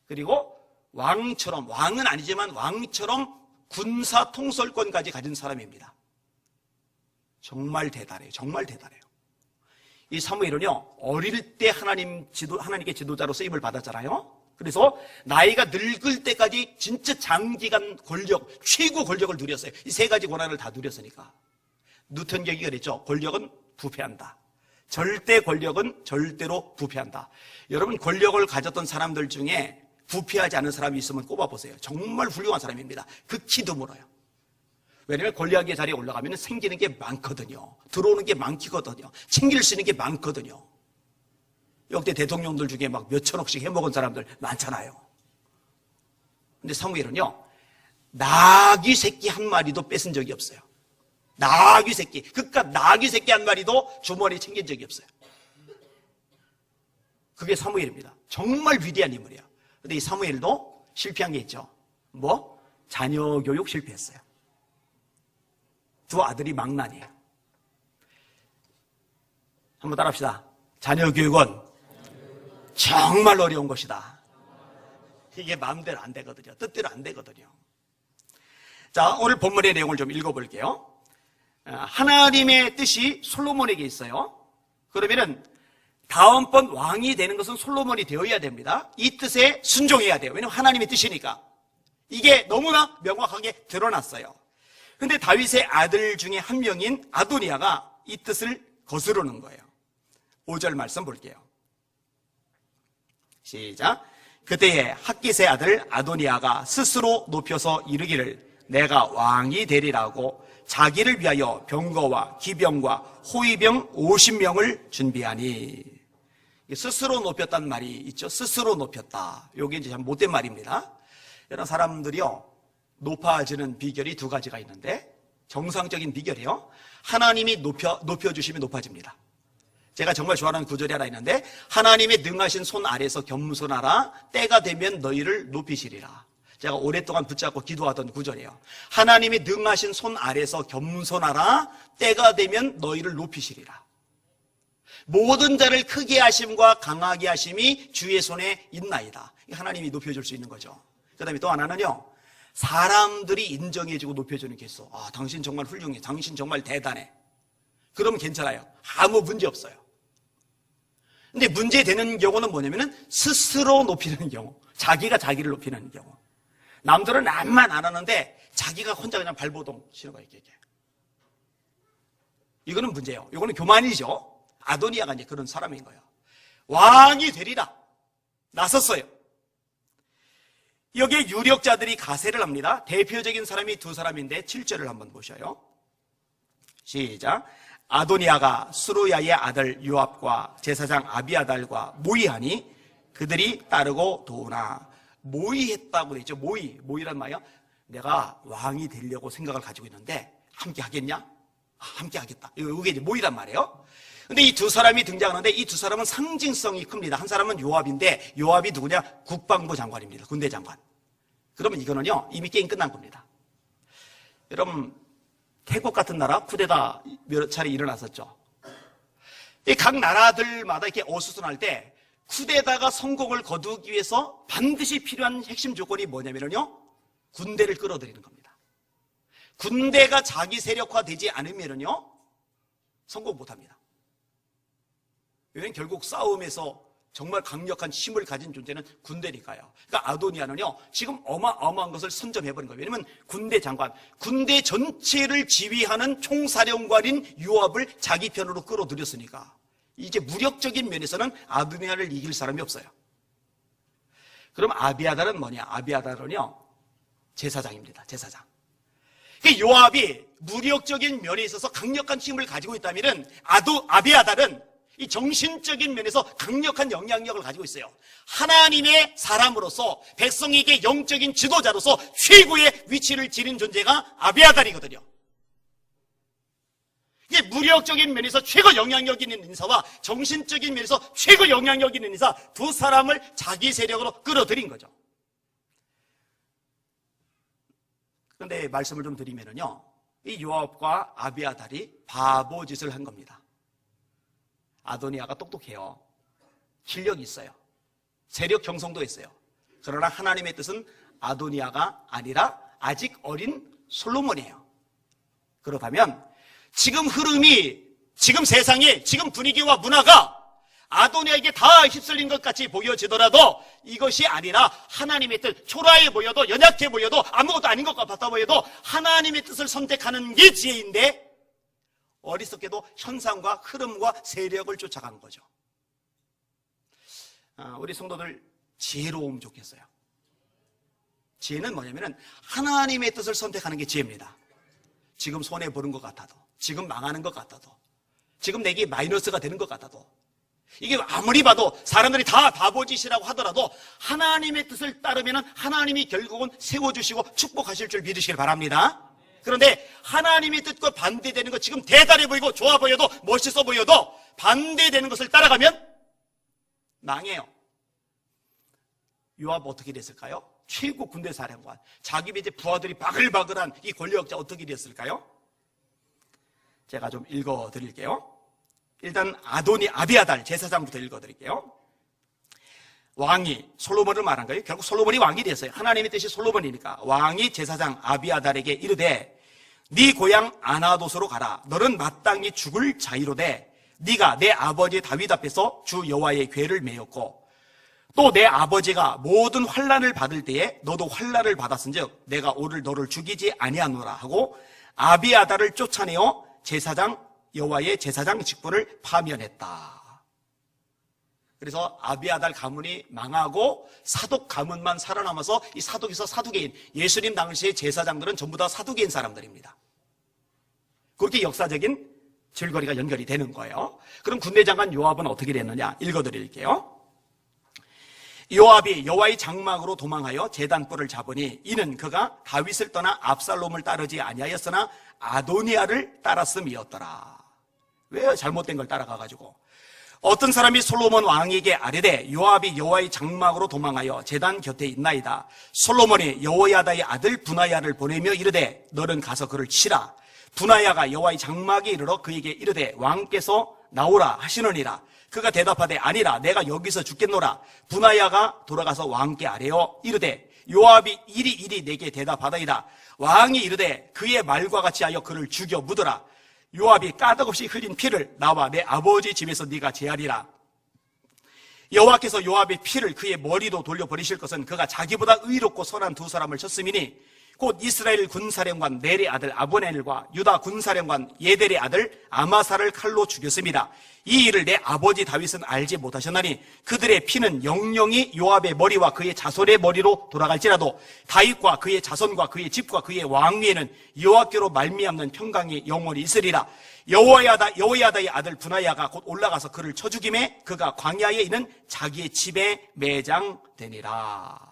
그리고 왕처럼, 왕은 아니지만 왕처럼 군사 통솔권까지 가진 사람입니다. 정말 대단해요. 정말 대단해요. 이 사무엘은요, 어릴 때 하나님께 지도자로 쓰임을 받았잖아요. 그래서 나이가 늙을 때까지 진짜 장기간 권력, 최고 권력을 누렸어요. 이 세 가지 권한을 다 누렸으니까. 뉴턴격이 그랬죠. 권력은 부패한다. 절대 권력은 절대로 부패한다. 여러분, 권력을 가졌던 사람들 중에 부패하지 않은 사람이 있으면 꼽아보세요. 정말 훌륭한 사람입니다. 극히 드물어요. 왜냐하면 권력의 자리에 올라가면 생기는 게 많거든요. 들어오는 게 많거든요. 챙길 수 있는 게 많거든요. 역대 대통령들 중에 막 몇천억씩 해먹은 사람들 많잖아요. 근데 사무엘은요, 나귀 새끼 한 마리도 뺏은 적이 없어요. 나귀 새끼, 그깟 나귀 새끼 한 마리도 주머니에 챙긴 적이 없어요. 그게 사무엘입니다. 정말 위대한 인물이에요. 근데 이 사무엘도 실패한 게 있죠. 뭐? 자녀 교육 실패했어요. 두 아들이 망난이에요. 한번 따라합시다. 자녀 교육은 정말 어려운 것이다. 이게 마음대로 안 되거든요. 뜻대로 안 되거든요. 자, 오늘 본문의 내용을 좀 읽어볼게요. 하나님의 뜻이 솔로몬에게 있어요. 그러면은 다음번 왕이 되는 것은 솔로몬이 되어야 됩니다. 이 뜻에 순종해야 돼요. 왜냐하면 하나님의 뜻이니까. 이게 너무나 명확하게 드러났어요. 근데 다윗의 아들 중에 한 명인 아도니아가 이 뜻을 거스르는 거예요. 5절 말씀 볼게요. 시작. 그때에 핫깃의 아들 아도니아가 스스로 높여서 이르기를 내가 왕이 되리라고 자기를 위하여 병거와 기병과 호위병 50명을 준비하니. 스스로 높였다는 말이 있죠. 스스로 높였다. 이게 이제 참 못된 말입니다. 이런 사람들이요, 높아지는 비결이 두 가지가 있는데, 정상적인 비결이요, 하나님이 높여주시면 높아집니다. 제가 정말 좋아하는 구절이 하나 있는데, 하나님의 능하신 손 아래서 겸손하라. 때가 되면 너희를 높이시리라. 제가 오랫동안 붙잡고 기도하던 구절이에요. 하나님의 능하신 손 아래서 겸손하라. 때가 되면 너희를 높이시리라. 모든 자를 크게 하심과 강하게 하심이 주의 손에 있나이다. 하나님이 높여줄 수 있는 거죠. 그 다음에 또 하나는요, 사람들이 인정해주고 높여주는 게 있어. 아, 당신 정말 훌륭해. 당신 정말 대단해. 그러면 괜찮아요. 아무 문제 없어요. 근데 문제되는 경우는 뭐냐면은 스스로 높이는 경우, 자기가 자기를 높이는 경우. 남들은 암만 안 하는데 자기가 혼자 그냥 발버둥 치는 거예요. 이게. 이거는 문제예요. 이거는 교만이죠. 아도니아가 이제 그런 사람인 거예요. 왕이 되리라 나섰어요. 여기에 유력자들이 가세를 합니다. 대표적인 사람이 두 사람인데 7절을 한번 보셔요. 시작. 아도니아가 수루야의 아들 요압과 제사장 아비아달과 모의하니 그들이 따르고 도우나. 모의했다고 되어 있죠. 모의란 말이요, 내가 왕이 되려고 생각을 가지고 있는데 함께 하겠냐? 함께 하겠다. 이게 이제 모의란 말이에요. 근데 이 두 사람이 등장하는데 이 두 사람은 상징성이 큽니다. 한 사람은 요압인데, 요압이 누구냐? 국방부 장관입니다. 군대 장관. 그러면 이거는요, 이미 게임 끝난 겁니다. 여러분, 태국 같은 나라 쿠데타 몇 차례 일어났었죠. 각 나라들마다 이렇게 어수선할 때 쿠데타가 성공을 거두기 위해서 반드시 필요한 핵심 조건이 뭐냐면요, 군대를 끌어들이는 겁니다. 군대가 자기 세력화되지 않으면요, 성공 못합니다. 왜냐하면 결국 싸움에서 정말 강력한 힘을 가진 존재는 군대니까요. 그러니까 아도니아는요, 지금 어마어마한 것을 선점해버린 거예요. 왜냐하면 군대 장관, 군대 전체를 지휘하는 총사령관인 요압을 자기 편으로 끌어들였으니까 이제 무력적인 면에서는 아도니아를 이길 사람이 없어요. 그럼 아비아달은 뭐냐? 아비아달은요, 제사장입니다. 제사장. 그러니까 요압이 무력적인 면에 있어서 강력한 힘을 가지고 있다면 아비아달은 이 정신적인 면에서 강력한 영향력을 가지고 있어요. 하나님의 사람으로서 백성에게 영적인 지도자로서 최고의 위치를 지닌 존재가 아비아달이거든요. 이게 무력적인 면에서 최고 영향력 있는 인사와 정신적인 면에서 최고 영향력 있는 인사, 두 사람을 자기 세력으로 끌어들인 거죠. 그런데 말씀을 좀 드리면요, 이 요압과 아비아달이 바보짓을 한 겁니다. 아도니아가 똑똑해요. 실력이 있어요. 세력 형성도 있어요. 그러나 하나님의 뜻은 아도니아가 아니라 아직 어린 솔로몬이에요. 그렇다면 지금 흐름이, 지금 세상이, 지금 분위기와 문화가 아도니아에게 다 휩쓸린 것 같이 보여지더라도 이것이 아니라 하나님의 뜻, 초라해 보여도, 연약해 보여도, 아무것도 아닌 것 같아 보여도 하나님의 뜻을 선택하는 게 지혜인데, 어리석게도 현상과 흐름과 세력을 쫓아가는 거죠. 우리 성도들 지혜로우면 좋겠어요. 지혜는 뭐냐면은 하나님의 뜻을 선택하는 게 지혜입니다. 지금 손해보는 것 같아도, 지금 망하는 것 같아도, 지금 내게 마이너스가 되는 것 같아도, 이게 아무리 봐도 사람들이 다 바보짓이라고 하더라도 하나님의 뜻을 따르면 하나님이 결국은 세워주시고 축복하실 줄 믿으시길 바랍니다. 그런데 하나님의 뜻과 반대되는 것, 지금 대단해 보이고 좋아 보여도 멋있어 보여도 반대되는 것을 따라가면 망해요. 요압 어떻게 됐을까요? 최고 군대 사령관, 자기 밑에 부하들이 바글바글한 이 권력자 어떻게 됐을까요? 제가 좀 읽어 드릴게요. 일단 아비아달 제사장부터 읽어 드릴게요. 왕이 솔로몬을 말한 거예요. 결국 솔로몬이 왕이 됐어요. 하나님의 뜻이 솔로몬이니까. 왕이 제사장 아비아달에게 이르되 네 고향 아나도스로 가라. 너는 마땅히 죽을 자이로되 네가 내 아버지 다윗 앞에서 주 여호와의 궤를 메었고 또 내 아버지가 모든 환난을 받을 때에 너도 환난을 받았은즉 내가 오늘 너를 죽이지 아니하노라 하고 아비아달을 쫓아내어 여호와의 제사장 직분을 파면했다. 그래서 아비아달 가문이 망하고 사독 가문만 살아남아서 이 사독에서 사두개인, 예수님 당시의 제사장들은 전부 다 사두개인 사람들입니다. 그렇게 역사적인 줄거리가 연결이 되는 거예요. 그럼 군대 장관 요압은 어떻게 됐느냐 읽어드릴게요. 요압이 여호와의 장막으로 도망하여 제단불을 잡으니 이는 그가 다윗을 떠나 압살롬을 따르지 아니하였으나 아도니아를 따랐음이었더라. 왜 잘못된 걸 따라가가지고 어떤 사람이 솔로몬 왕에게 아뢰되 요압이 여호와의 장막으로 도망하여 제단 곁에 있나이다. 솔로몬이 여호야다의 아들 분하야를 보내며 이르되 너는 가서 그를 치라. 분하야가 여호와의 장막에 이르러 그에게 이르되 왕께서 나오라 하시느니라. 그가 대답하되 아니라 내가 여기서 죽겠노라. 분하야가 돌아가서 왕께 아뢰어 이르되 요압이 이리 내게 대답하다이다. 왕이 이르되 그의 말과 같이 하여 그를 죽여 묻어라. 요압이 까닭없이 흘린 피를 나와 내 아버지 집에서 네가 제하리라. 여호와께서 요압의 피를 그의 머리도 돌려버리실 것은 그가 자기보다 의롭고 선한 두 사람을 쳤음이니 곧 이스라엘 군사령관 넬의 아들 아브넬과 유다 군사령관 예델의 아들 아마사를 칼로 죽였습니다. 이 일을 내 아버지 다윗은 알지 못하셨나니 그들의 피는 영영이 요압의 머리와 그의 자손의 머리로 돌아갈지라도 다윗과 그의 자손과 그의 집과 그의 왕위에는 여호와께로 말미암는 평강이 영원히 있으리라. 여호야다의 아들 분하야가 곧 올라가서 그를 쳐 죽임에 그가 광야에 있는 자기의 집에 매장되니라.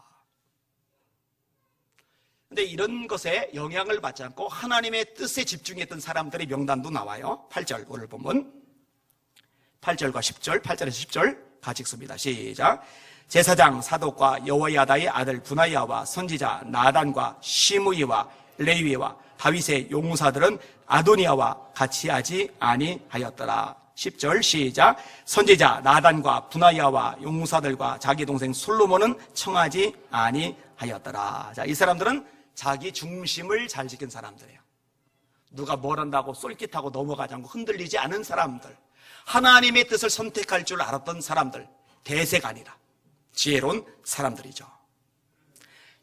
근데 이런 것에 영향을 받지 않고 하나님의 뜻에 집중했던 사람들의 명단도 나와요. 8절 오늘 본문 8절과 10절 8절에서 10절 같이 읽습니다. 시작. 제사장 사독과 여호야다의 아들 분하야와 선지자 나단과 시므이와 레위와 다윗의 용사들은 아도니아와 같이 하지 아니하였더라. 10절 시작. 선지자 나단과 분하야와 용사들과 자기 동생 솔로몬은 청하지 아니하였더라. 자, 이 사람들은 자기 중심을 잘 지킨 사람들이에요. 누가 뭘 한다고 쏠깃하고 넘어가지 않고 흔들리지 않은 사람들, 하나님의 뜻을 선택할 줄 알았던 사람들, 대세가 아니라 지혜로운 사람들이죠.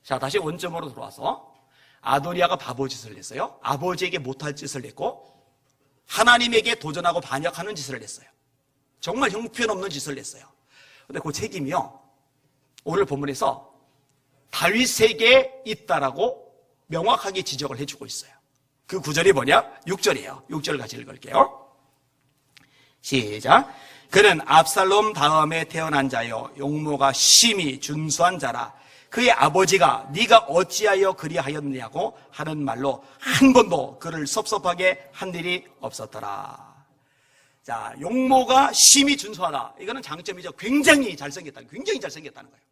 자, 다시 원점으로 돌아와서 아도니아가 바보짓을 했어요. 아버지에게 못할 짓을 했고 하나님에게 도전하고 반역하는 짓을 했어요. 정말 형편없는 짓을 했어요. 근데 그 책임이요, 오늘 본문에서 다윗에게 있다라고 명확하게 지적을 해주고 있어요. 그 구절이 뭐냐? 6절이에요. 6절 같이 읽을게요. 시작. 그는 압살롬 다음에 태어난 자요 용모가 심히 준수한 자라. 그의 아버지가 네가 어찌하여 그리하였느냐고 하는 말로 한 번도 그를 섭섭하게 한 일이 없었더라. 자, 용모가 심히 준수하다. 이거는 장점이죠. 굉장히 잘생겼다는 거예요.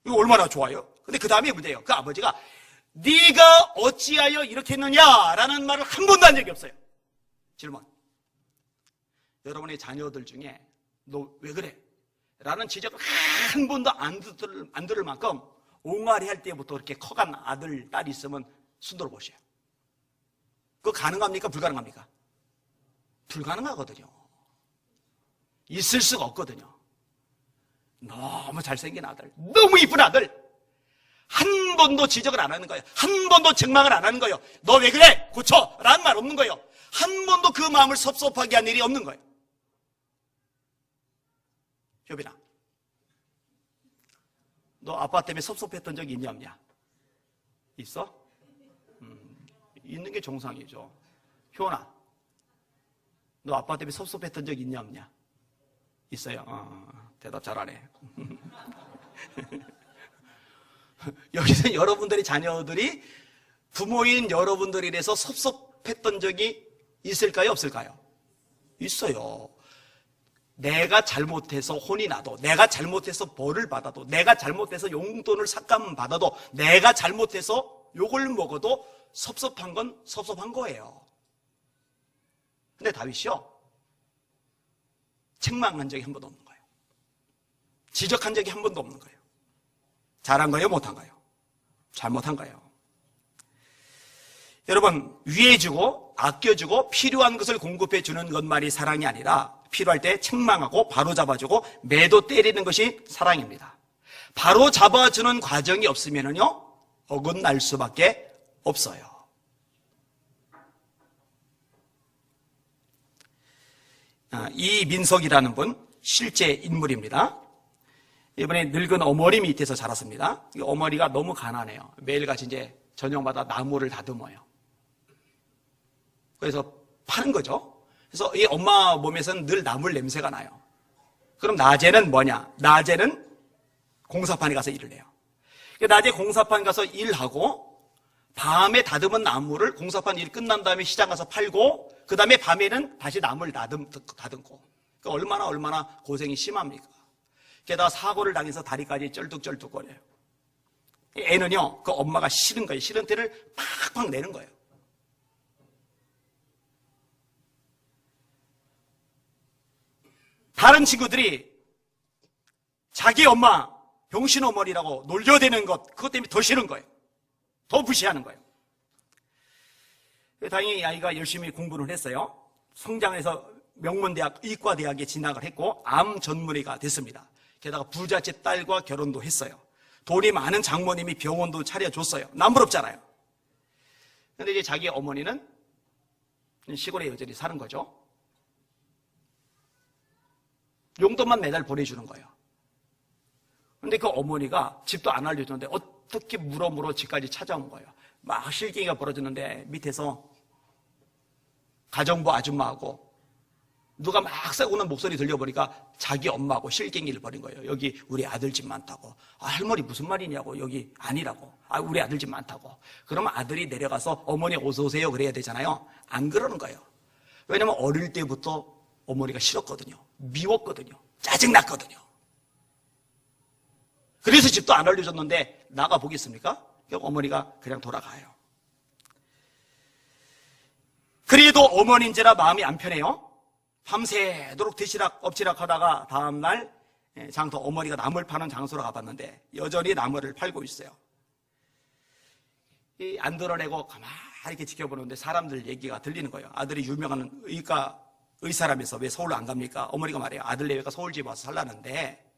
이거 얼마나 좋아요? 근데 그 다음에 문제예요. 그 아버지가 네가 어찌하여 이렇게 했느냐라는 말을 한 번도 한 적이 없어요. 질문. 여러분의 자녀들 중에 너 왜 그래? 라는 지적을 한 번도 안 들을 만큼 옹알이 할 때부터 이렇게 커간 아들, 딸이 있으면 순도를 보셔요. 그거 가능합니까? 불가능합니까? 불가능하거든요. 있을 수가 없거든요. 너무 잘생긴 아들, 너무 이쁜 아들, 한 번도 지적을 안 하는 거예요. 한 번도 책망을 안 하는 거예요. 너 왜 그래? 고쳐! 라는 말 없는 거예요. 한 번도 그 마음을 섭섭하게 한 일이 없는 거예요. 효빈아, 너 아빠 때문에 섭섭했던 적이 있냐 없냐? 있어? 있는 게 정상이죠. 효원아, 너 아빠 때문에 섭섭했던 적 있냐 없냐? 있어요. 대답 잘하네. 여기서 여러분들의 자녀들이 부모인 여러분들에 대해서 섭섭했던 적이 있을까요? 없을까요? 있어요. 내가 잘못해서 혼이 나도, 내가 잘못해서 벌을 받아도, 내가 잘못해서 용돈을 삭감 받아도, 내가 잘못해서 욕을 먹어도 섭섭한 건 섭섭한 거예요. 근데 다윗이요, 책망한 적이 한 번도 없는 거예요. 지적한 적이 한 번도 없는 거예요. 잘한 거예요? 못한 거예요? 잘못한 거예요. 여러분, 위해주고 아껴주고 필요한 것을 공급해 주는 것만이 사랑이 아니라 필요할 때 책망하고 바로 잡아주고 매도 때리는 것이 사랑입니다. 바로 잡아주는 과정이 없으면요, 어긋날 수밖에 없어요. 이민석이라는 분, 실제 인물입니다. 이번에 늙은 어머니 밑에서 자랐습니다. 어머니가 너무 가난해요. 매일같이 이제 저녁마다 나무를 다듬어요. 그래서 파는 거죠. 그래서 이 엄마 몸에서는 늘 나물 냄새가 나요. 그럼 낮에는 뭐냐? 낮에는 공사판에 가서 일을 해요. 낮에 공사판 가서 일하고 밤에 다듬은 나무를 공사판 일 끝난 다음에 시장 가서 팔고 그 다음에 밤에는 다시 나무를 다듬고. 얼마나 고생이 심합니까? 게다가 사고를 당해서 다리까지 쩔뚝쩔뚝거려요. 애는요, 그 엄마가 싫은 거예요. 싫은 티를 팍팍 내는 거예요. 다른 친구들이 자기 엄마 병신어머니라고 놀려대는 것, 그것 때문에 더 싫은 거예요. 더 무시하는 거예요. 다행히 아이가 열심히 공부를 했어요. 성장해서 명문대학 의과대학에 진학을 했고 암 전문의가 됐습니다. 게다가 부잣집 딸과 결혼도 했어요. 돈이 많은 장모님이 병원도 차려줬어요. 남부럽잖아요. 근데 이제 자기 어머니는 시골에 여전히 사는 거죠. 용돈만 매달 보내주는 거예요. 근데 그 어머니가 집도 안 알려주는데 어떻게 물어 집까지 찾아온 거예요. 막 실갱이가 벌어졌는데 밑에서 가정부 아줌마하고 누가 막 세고는 목소리 들려보니까 자기 엄마하고 실갱이를 벌인 거예요. 여기 우리 아들 집 많다고. 할머니 무슨 말이냐고. 여기 아니라고. 우리 아들 집 많다고. 그러면 아들이 내려가서 어머니 어서 오세요 그래야 되잖아요. 안 그러는 거예요. 왜냐면 어릴 때부터 어머니가 싫었거든요. 미웠거든요. 짜증났거든요. 그래서 집도 안 알려줬는데 나가 보겠습니까? 어머니가 그냥 돌아가요. 그래도 어머니인지라 마음이 안 편해요. 밤새도록 드시락 엎치락 하다가 다음날 장터 어머니가 나물 파는 장소로 가봤는데 여전히 나물을 팔고 있어요. 안 드러내고 가만히 이렇게 지켜보는데 사람들 얘기가 들리는 거예요. 아들이 유명한 의사라면서 왜 서울로 안 갑니까? 어머니가 말해요. 아들 내외가 서울집에 와서 살라는데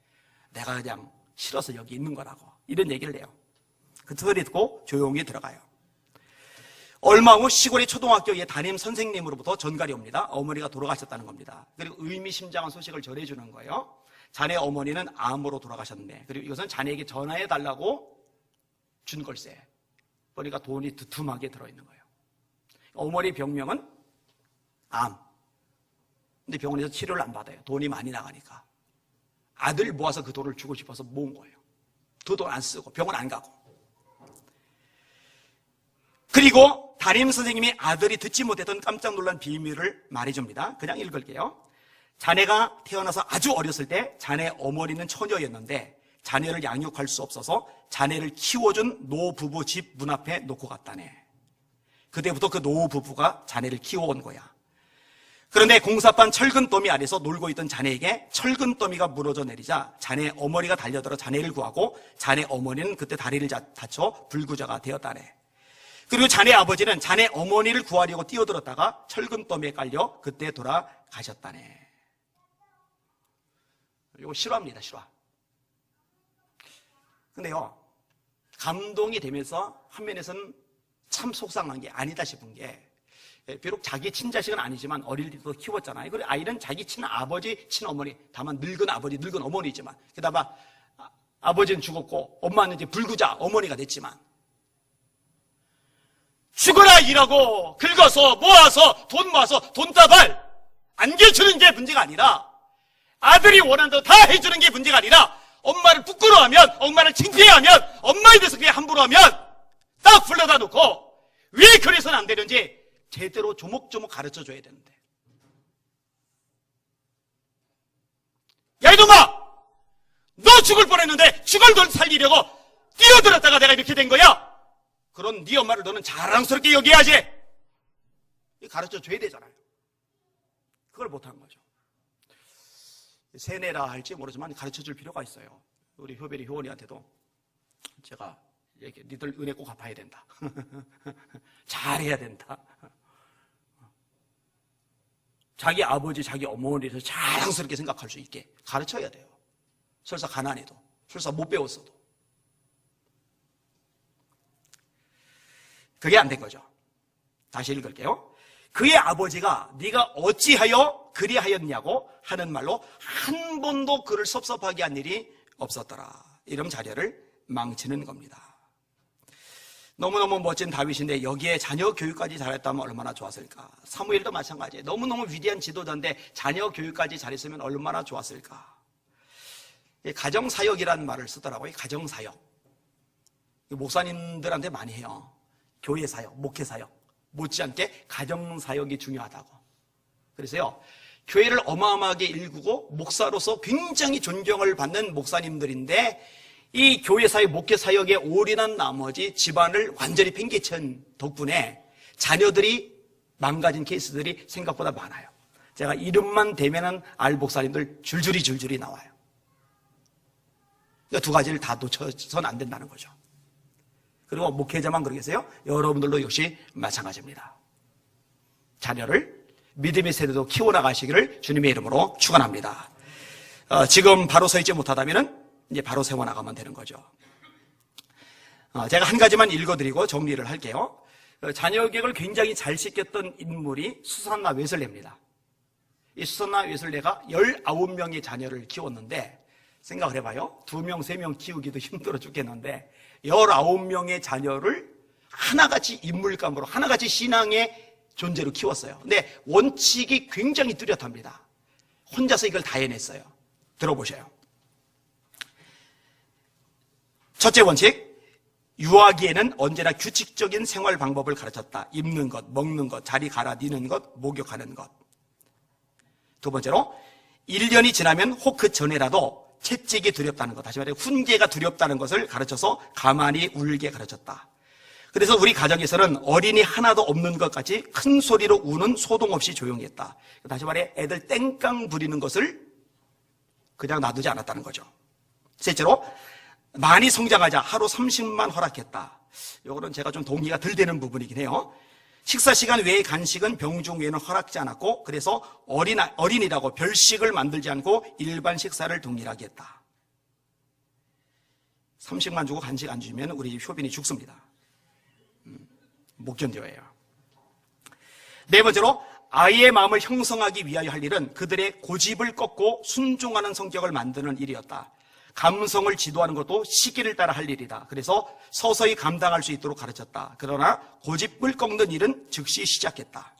내가 그냥 싫어서 여기 있는 거라고. 이런 얘기를 해요. 그 소리 듣고 조용히 들어가요. 얼마 후 시골의 초등학교의 담임 선생님으로부터 전갈이 옵니다. 어머니가 돌아가셨다는 겁니다. 그리고 의미심장한 소식을 전해주는 거예요. 자네 어머니는 암으로 돌아가셨네. 그리고 이것은 자네에게 전화해달라고 준 걸세. 그러니까 돈이 두툼하게 들어있는 거예요. 어머니 병명은 암. 근데 병원에서 치료를 안 받아요. 돈이 많이 나가니까. 아들 모아서 그 돈을 주고 싶어서 모은 거예요. 그 돈 안 쓰고 병원 안 가고. 그리고 담임 선생님이 아들이 듣지 못했던 깜짝 놀란 비밀을 말해줍니다. 그냥 읽을게요. 자네가 태어나서 아주 어렸을 때 자네 어머니는 처녀였는데 자네를 양육할 수 없어서 자네를 키워준 노부부 집 문 앞에 놓고 갔다네. 그때부터 그 노부부가 자네를 키워온 거야. 그런데 공사판 철근더미 아래서 놀고 있던 자네에게 철근더미가 무너져 내리자 자네 어머니가 달려들어 자네를 구하고 자네 어머니는 그때 다리를 다쳐 불구자가 되었다네. 그리고 자네 아버지는 자네 어머니를 구하려고 뛰어들었다가 철근더미에 깔려 그때 돌아가셨다네. 이거 실화입니다, 실화. 근데요, 감동이 되면서 한면에서는 참 속상한 게 아니다 싶은 게, 비록 자기 친자식은 아니지만 어릴 때부터 키웠잖아요. 그리고 아이는 자기 친아버지, 친어머니, 다만 늙은 아버지, 늙은 어머니지만, 게다가 아버지는 죽었고 엄마는 이제 불구자 어머니가 됐지만, 죽어라 일하고 긁어서 모아서 돈 모아서 돈다발 안겨주는 게 문제가 아니라 아들이 원하는 대로 다 해주는 게 문제가 아니라 엄마를 부끄러워하면, 엄마를 창피해하면, 엄마에 대해서 그냥 함부로 하면 딱 불러다 놓고 왜 그래서는 안 되는지 제대로 조목조목 가르쳐 줘야 되는데. 야, 이놈아! 너 죽을 뻔했는데 죽을 널 살리려고 뛰어들었다가 내가 이렇게 된 거야? 그런 네 엄마를 너는 자랑스럽게 여겨야지. 가르쳐 줘야 되잖아요. 그걸 못한 거죠. 세뇌라 할지 모르지만 가르쳐 줄 필요가 있어요. 우리 효별이 효원이한테도 제가 이렇게 니들 은혜 꼭 갚아야 된다. 잘해야 된다. 자기 아버지, 자기 어머니를 자랑스럽게 생각할 수 있게 가르쳐야 돼요. 설사 가난해도, 설사 못 배웠어도. 그게 안 된 거죠. 다시 읽을게요. 그의 아버지가 네가 어찌하여 그리하였냐고 하는 말로 한 번도 그를 섭섭하게 한 일이 없었더라. 이런 자녀를 망치는 겁니다. 너무너무 멋진 다윗인데 여기에 자녀 교육까지 잘했다면 얼마나 좋았을까. 사무엘도 마찬가지예요. 너무너무 위대한 지도자인데 자녀 교육까지 잘했으면 얼마나 좋았을까. 가정사역이라는 말을 쓰더라고요. 가정사역. 목사님들한테 많이 해요. 교회사역, 목회사역. 못지않게 가정사역이 중요하다고. 그래서요, 교회를 어마어마하게 일구고 목사로서 굉장히 존경을 받는 목사님들인데 이 교회사역, 목회사역에 올인한 나머지 집안을 완전히 팽개친 덕분에 자녀들이 망가진 케이스들이 생각보다 많아요. 제가 이름만 대면은 알 목사님들 줄줄이 나와요. 그러니까 두 가지를 다 놓쳐서는 안 된다는 거죠. 그리고 목회자만 그러겠어요? 여러분들도 역시 마찬가지입니다. 자녀를 믿음의 세대도 키워나가시기를 주님의 이름으로 축원합니다. 지금 바로 서 있지 못하다면 이제 바로 세워나가면 되는 거죠. 제가 한 가지만 읽어드리고 정리를 할게요. 자녀 교육을 굉장히 잘 시켰던 인물이 수산나 웨슬레입니다. 이 수산나 웨슬레가 19명의 자녀를 키웠는데 생각을 해봐요. 2명, 3명 키우기도 힘들어 죽겠는데 19명의 자녀를 하나같이 인물감으로, 하나같이 신앙의 존재로 키웠어요. 근데 원칙이 굉장히 뚜렷합니다. 혼자서 이걸 다 해냈어요. 들어보셔요. 첫째 원칙, 유아기에는 언제나 규칙적인 생활 방법을 가르쳤다. 입는 것, 먹는 것, 자리 갈아 니는 것, 목욕하는 것. 두 번째로, 1년이 지나면 혹 그 전에라도 채찍이 두렵다는 것, 다시 말해 훈계가 두렵다는 것을 가르쳐서 가만히 울게 가르쳤다. 그래서 우리 가정에서는 어린이 하나도 없는 것 같이 큰 소리로 우는 소동 없이 조용히 했다. 다시 말해 애들 땡깡 부리는 것을 그냥 놔두지 않았다는 거죠. 셋째로, 많이 성장하자 하루 30만 허락했다. 이거는 제가 좀 동의가 덜 되는 부분이긴 해요. 식사 시간 외의 간식은 병중 외에는 허락지 않았고, 그래서 어린이라고 별식을 만들지 않고 일반 식사를 동일하게 했다. 30만 주고 간식 안 주면 우리 효빈이 죽습니다. 못 견뎌요. 네 번째로, 아이의 마음을 형성하기 위하여 할 일은 그들의 고집을 꺾고 순종하는 성격을 만드는 일이었다. 감성을 지도하는 것도 시기를 따라 할 일이다. 그래서 서서히 감당할 수 있도록 가르쳤다. 그러나 고집을 꺾는 일은 즉시 시작했다.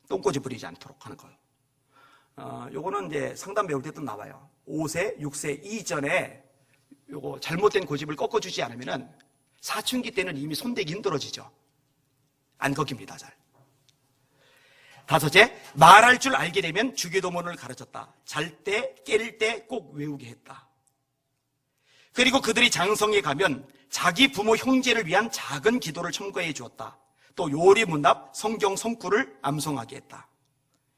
똥꼬집 부리지 않도록 하는 거예요. 요거는 이제 상담 배울 때도 나와요. 5세, 6세 이전에 요거 잘못된 고집을 꺾어주지 않으면은 사춘기 때는 이미 손대기 힘들어지죠. 안 꺾입니다, 잘. 다섯째, 말할 줄 알게 되면 주기도문을 가르쳤다. 잘 때, 깰 때 꼭 외우게 했다. 그리고 그들이 장성에 가면 자기 부모 형제를 위한 작은 기도를 첨가해 주었다. 또 요리 문답, 성경 성구를 암송하게 했다.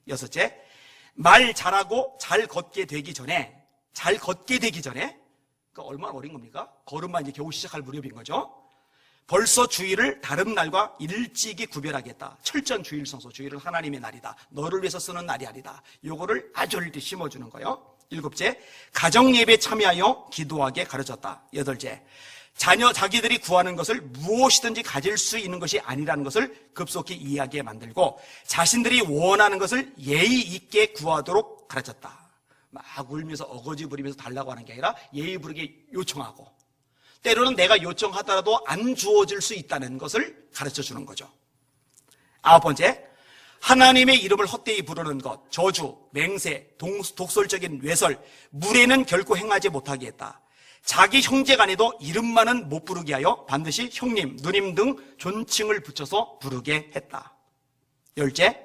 여섯째, 말 잘하고 잘 걷게 되기 전에 그러니까 얼마나 어린 겁니까? 걸음만 이제 겨우 시작할 무렵인 거죠. 벌써 주일을 다른 날과 일찍이 구별하겠다. 철저한 주일 성소, 주일은 하나님의 날이다. 너를 위해서 쓰는 날이 아니다. 요거를 아주 어릴 때 심어주는 거예요. 일곱째, 가정예배에 참여하여 기도하게 가르쳤다. 여덟째, 자기들이 구하는 것을 무엇이든지 가질 수 있는 것이 아니라는 것을 급속히 이해하게 만들고 자신들이 원하는 것을 예의 있게 구하도록 가르쳤다. 막 울면서 어거지 부리면서 달라고 하는 게 아니라 예의 부르게 요청하고, 때로는 내가 요청하더라도 안 주어질 수 있다는 것을 가르쳐 주는 거죠. 아홉 번째, 하나님의 이름을 헛되이 부르는 것, 저주, 맹세, 독설적인 외설, 무례는 결코 행하지 못하게 했다. 자기 형제간에도 이름만은 못 부르게 하여 반드시 형님, 누님 등 존칭을 붙여서 부르게 했다. 열째,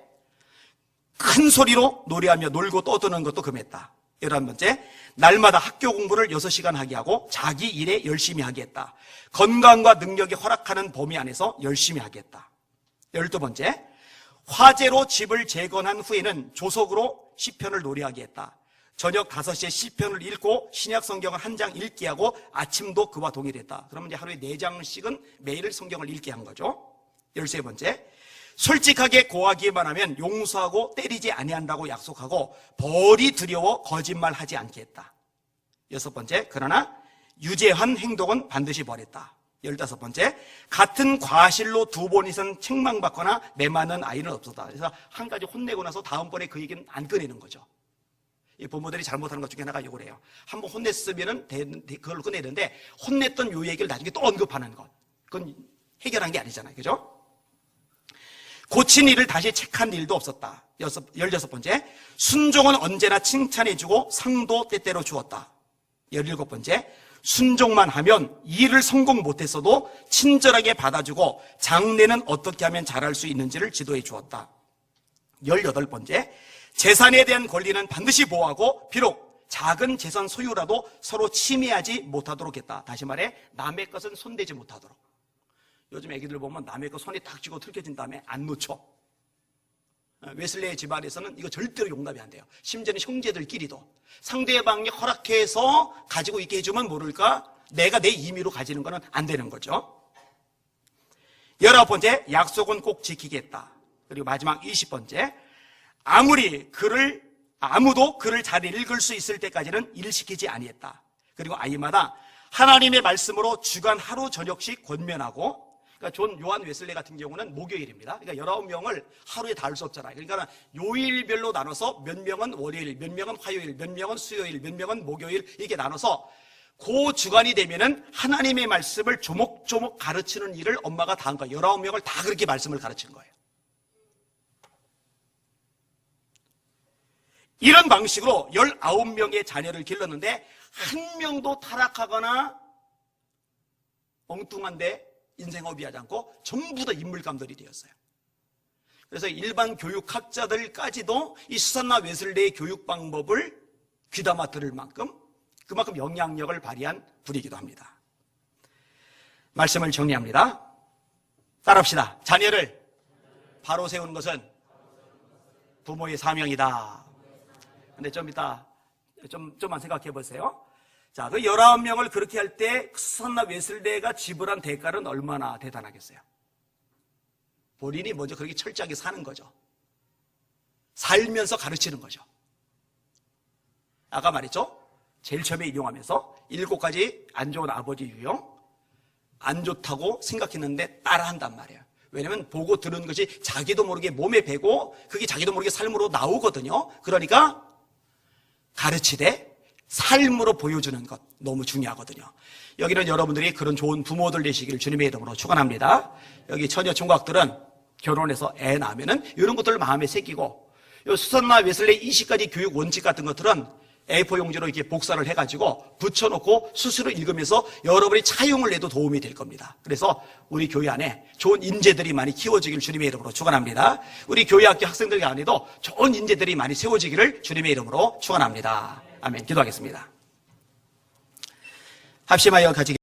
큰 소리로 노래하며 놀고 떠드는 것도 금했다. 11번째, 날마다 학교 공부를 6시간 하게 하고 자기 일에 열심히 하게 했다. 건강과 능력이 허락하는 범위 안에서 열심히 하게 했다. 12번째, 화재로 집을 재건한 후에는 조석으로 시편을 노래하게 했다. 저녁 5시에 시편을 읽고 신약 성경을 한 장 읽게 하고 아침도 그와 동일했다. 그러면 이제 하루에 4장씩은 매일 성경을 읽게 한 거죠. 13번째, 솔직하게 고하기만 하면 용서하고 때리지 아니한다고 약속하고 벌이 두려워 거짓말하지 않게 했다. 6번째, 그러나 유죄한 행동은 반드시 벌했다. 15번째, 같은 과실로 2번 이상 책망받거나 매맞는 아이는 없었다. 그래서 한 가지 혼내고 나서 다음번에 그 얘기는 안 꺼내는 거죠. 이 부모들이 잘못하는 것 중에 하나가 이거래요. 한번 혼냈으면 그걸 꺼내는데 혼냈던 요 얘기를 나중에 또 언급하는 것. 그건 해결한 게 아니잖아요. 그죠? 고친 일을 다시 체크한 일도 없었다. 16번째, 순종은 언제나 칭찬해주고 상도 때때로 주었다. 17번째, 순종만 하면 일을 성공 못했어도 친절하게 받아주고 장래는 어떻게 하면 잘할 수 있는지를 지도해 주었다. 18번째, 재산에 대한 권리는 반드시 보호하고 비록 작은 재산 소유라도 서로 침해하지 못하도록 했다. 다시 말해 남의 것은 손대지 못하도록. 요즘 애기들 보면 남의 것 손에 탁 쥐고 틀켜진 다음에 안 놓쳐. 웨슬레의 집안에서는 이거 절대로 용납이 안 돼요. 심지어는 형제들끼리도 상대방이 허락해서 가지고 있게 해주면 모를까 내가 내 임의로 가지는 거는 안 되는 거죠. 19번째, 약속은 꼭 지키겠다. 그리고 마지막 20번째, 아무도 글을 잘 읽을 수 있을 때까지는 일시키지 아니했다. 그리고 아이마다 하나님의 말씀으로 주간 하루 저녁씩 권면하고, 그러니까 존 요한 웨슬레 같은 경우는 목요일입니다. 그러니까 19명을 하루에 다 할 수 없잖아요. 그러니까 요일별로 나눠서 몇 명은 월요일, 몇 명은 화요일, 몇 명은 수요일, 몇 명은 목요일 이렇게 나눠서 그 주간이 되면은 하나님의 말씀을 조목조목 가르치는 일을 엄마가 다 한 거예요. 19명을 다 그렇게 말씀을 가르친 거예요. 이런 방식으로 19명의 자녀를 길렀는데 한 명도 타락하거나 엉뚱한데 인생 허비하지 않고 전부 다 인물감들이 되었어요. 그래서 일반 교육학자들까지도 이 수산나 웨슬레의 교육 방법을 귀담아 들을 만큼 그만큼 영향력을 발휘한 분이기도 합니다. 말씀을 정리합니다. 따라합시다. 자녀를 바로 세우는 것은 부모의 사명이다. 근데 좀 이따 좀만 생각해 보세요. 자, 그 19명을 그렇게 할 때 수산나 웨슬레가 지불한 대가는 얼마나 대단하겠어요? 본인이 먼저 그렇게 철저하게 사는 거죠. 살면서 가르치는 거죠. 아까 말했죠? 제일 처음에 인용하면서 7가지 안 좋은 아버지 유형, 안 좋다고 생각했는데 따라한단 말이에요. 왜냐면 보고 들은 것이 자기도 모르게 몸에 배고 그게 자기도 모르게 삶으로 나오거든요. 그러니까 가르치되 삶으로 보여주는 것 너무 중요하거든요. 여기는 여러분들이 그런 좋은 부모들 되시기를 주님의 이름으로 축원합니다. 여기 처녀 총각들은 결혼해서 애 낳으면은 이런 것들을 마음에 새기고, 수산나 웨슬레 20가지 교육 원칙 같은 것들은 A4 용지로 이렇게 복사를 해가지고 붙여놓고 스스로 읽으면서 여러분이 차용을 해도 도움이 될 겁니다. 그래서 우리 교회 안에 좋은 인재들이 많이 키워지기를 주님의 이름으로 축원합니다. 우리 교회 학교 학생들 안에도 좋은 인재들이 많이 세워지기를 주님의 이름으로 축원합니다. 아멘. 기도하겠습니다. 합심하여 가지게